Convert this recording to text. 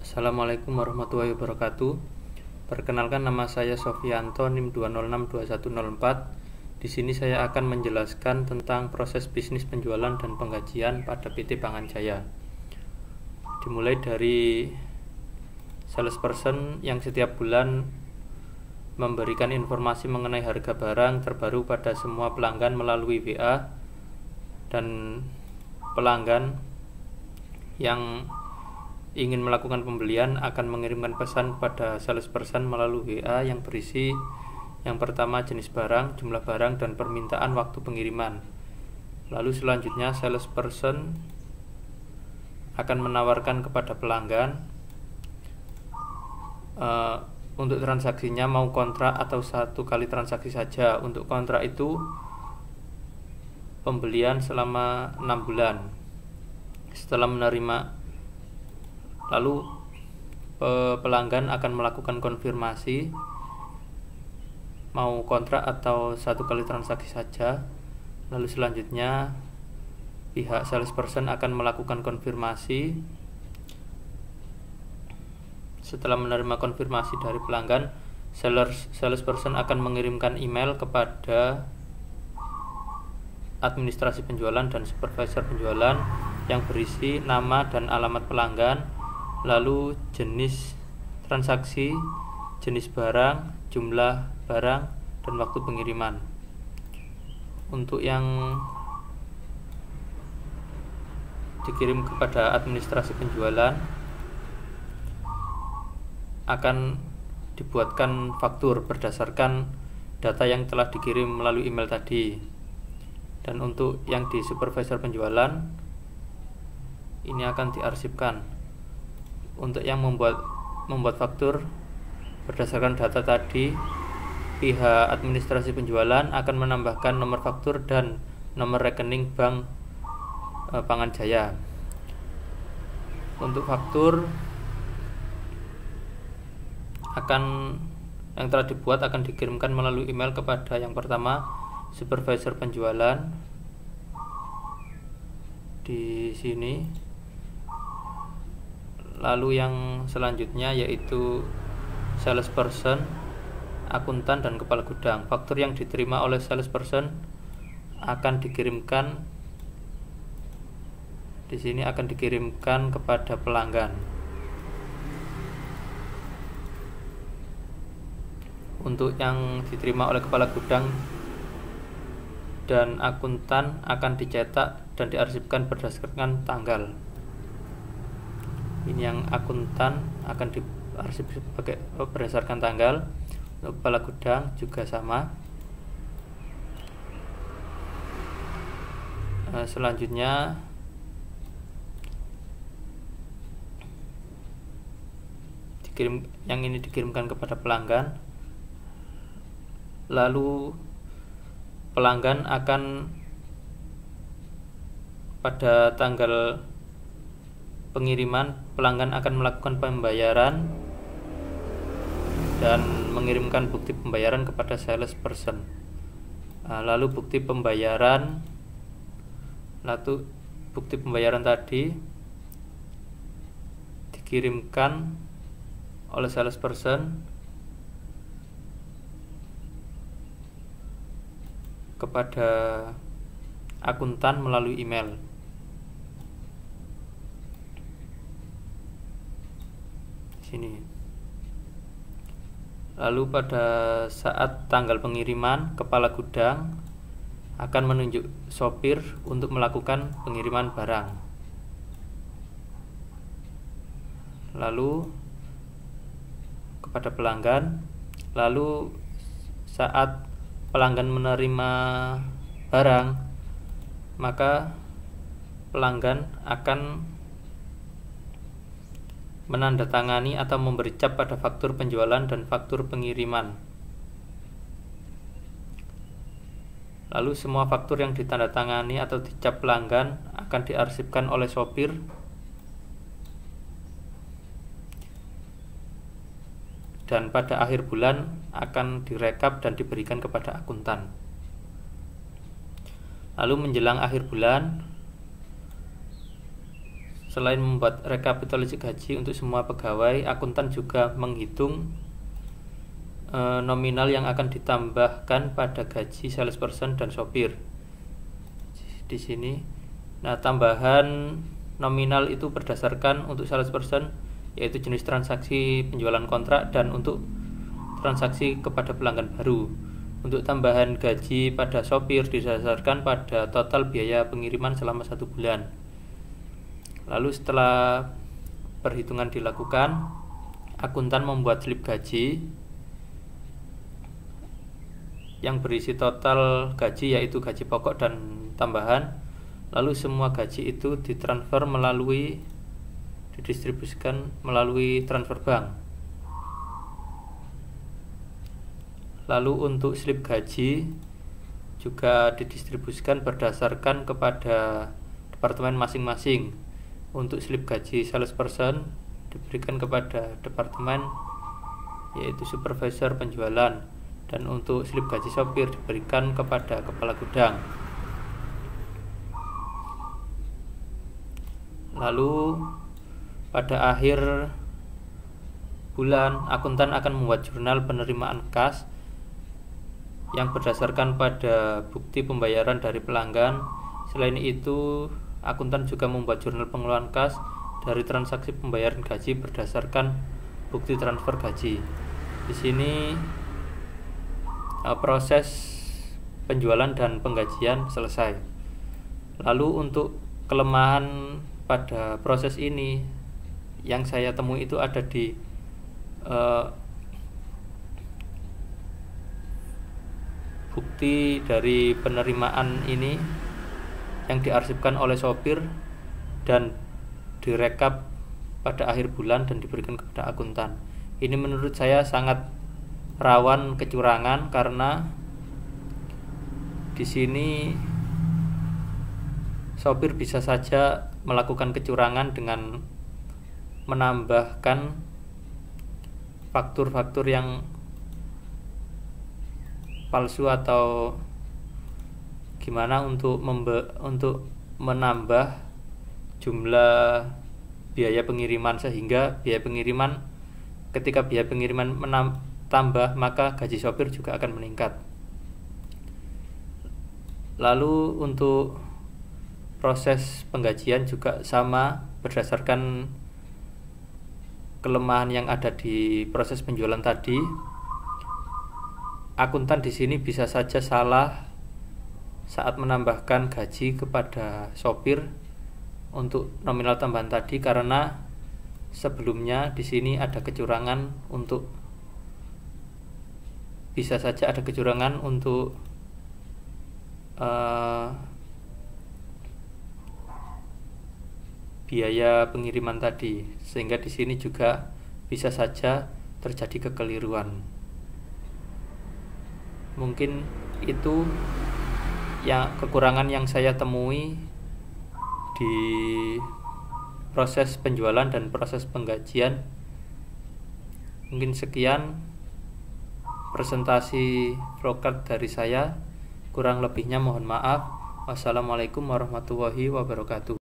Assalamualaikum warahmatullahi wabarakatuh. Perkenalkan, nama saya Sofianto, NIM 2062104. Di sini saya akan menjelaskan tentang proses bisnis penjualan dan penggajian pada PT Pangan Jaya. Dimulai dari salesperson yang setiap bulan memberikan informasi mengenai harga barang terbaru pada semua pelanggan melalui WA, dan pelanggan yang ingin melakukan pembelian akan mengirimkan pesan pada salesperson melalui WA yang berisi yang pertama jenis barang, jumlah barang, dan permintaan waktu pengiriman. Lalu selanjutnya salesperson akan menawarkan kepada pelanggan untuk transaksinya mau kontrak atau satu kali transaksi saja. Untuk kontrak itu pembelian selama 6 bulan. Setelah menerima, lalu pelanggan akan melakukan konfirmasi mau kontrak atau satu kali transaksi saja. Lalu selanjutnya pihak salesperson akan melakukan konfirmasi. Setelah menerima konfirmasi dari pelanggan, salesperson akan mengirimkan email kepada administrasi penjualan dan supervisor penjualan yang berisi nama dan alamat pelanggan, lalu jenis transaksi, jenis barang, jumlah barang, dan waktu pengiriman. Untuk yang dikirim kepada administrasi penjualan akan dibuatkan faktur berdasarkan data yang telah dikirim melalui email tadi. Dan untuk yang di supervisor penjualan, ini akan diarsipkan. Untuk yang membuat faktur berdasarkan data tadi, pihak administrasi penjualan akan menambahkan nomor faktur dan nomor rekening bank Pangan Jaya. Untuk faktur yang telah dibuat akan dikirimkan melalui email kepada yang pertama supervisor penjualan di sini. Lalu yang selanjutnya yaitu salesperson, akuntan, dan kepala gudang. Faktur yang diterima oleh salesperson akan dikirimkan di sini, akan dikirimkan kepada pelanggan. Untuk yang diterima oleh kepala gudang dan akuntan akan dicetak dan diarsipkan berdasarkan tanggal. Ini yang akuntan akan diarsip berdasarkan tanggal. Untuk kepala gudang juga sama. Selanjutnya yang ini dikirimkan kepada pelanggan. Lalu pelanggan akan pada tanggal pengiriman, pelanggan akan melakukan pembayaran dan mengirimkan bukti pembayaran kepada salesperson. Lalu bukti pembayaran tadi dikirimkan oleh salesperson kepada akuntan melalui email. Sini. Lalu pada saat tanggal pengiriman, kepala gudang akan menunjuk sopir untuk melakukan pengiriman barang. Lalu kepada pelanggan, lalu saat pelanggan menerima barang, maka pelanggan akan menandatangani atau memberi cap pada faktur penjualan dan faktur pengiriman. Lalu semua faktur yang ditandatangani atau dicap pelanggan akan diarsipkan oleh sopir dan pada akhir bulan akan direkap dan diberikan kepada akuntan. Lalu menjelang akhir bulan, selain membuat rekapitulasi gaji untuk semua pegawai, akuntan juga menghitung nominal yang akan ditambahkan pada gaji salesperson dan sopir. Di sini, nah tambahan nominal itu berdasarkan untuk salesperson yaitu jenis transaksi penjualan kontrak dan untuk transaksi kepada pelanggan baru. Untuk tambahan gaji pada sopir didasarkan pada total biaya pengiriman selama 1 bulan. Lalu setelah perhitungan dilakukan, akuntan membuat slip gaji yang berisi total gaji yaitu gaji pokok dan tambahan. Lalu semua gaji itu didistribusikan melalui transfer bank. Lalu untuk slip gaji juga didistribusikan berdasarkan kepada departemen masing-masing. Untuk slip gaji salesperson diberikan kepada departemen yaitu supervisor penjualan, dan untuk slip gaji sopir diberikan kepada kepala gudang. Lalu pada akhir bulan, akuntan akan membuat jurnal penerimaan kas yang berdasarkan pada bukti pembayaran dari pelanggan. Selain itu, akuntan juga membuat jurnal pengeluaran kas dari transaksi pembayaran gaji berdasarkan bukti transfer gaji. Di sini proses penjualan dan penggajian selesai. Lalu untuk kelemahan pada proses ini yang saya temui itu ada di bukti dari penerimaan ini yang diarsipkan oleh sopir dan direkap pada akhir bulan dan diberikan kepada akuntan. Ini menurut saya sangat rawan kecurangan karena di sini sopir bisa saja melakukan kecurangan dengan menambahkan faktur-faktur yang palsu atau gimana untuk menambah jumlah biaya pengiriman, sehingga ketika biaya pengiriman tambah maka gaji sopir juga akan meningkat. Lalu untuk proses penggajian juga sama, berdasarkan kelemahan yang ada di proses penjualan tadi. Akuntan di sini bisa saja salah saat menambahkan gaji kepada sopir untuk nominal tambahan tadi, karena sebelumnya di sini ada kecurangan untuk biaya pengiriman tadi, sehingga di sini juga bisa saja terjadi kekeliruan. Mungkin itu ya kekurangan yang saya temui di proses penjualan dan proses penggajian. Mungkin sekian presentasi flowcard dari saya, kurang lebihnya mohon maaf. Wassalamualaikum warahmatullahi wabarakatuh.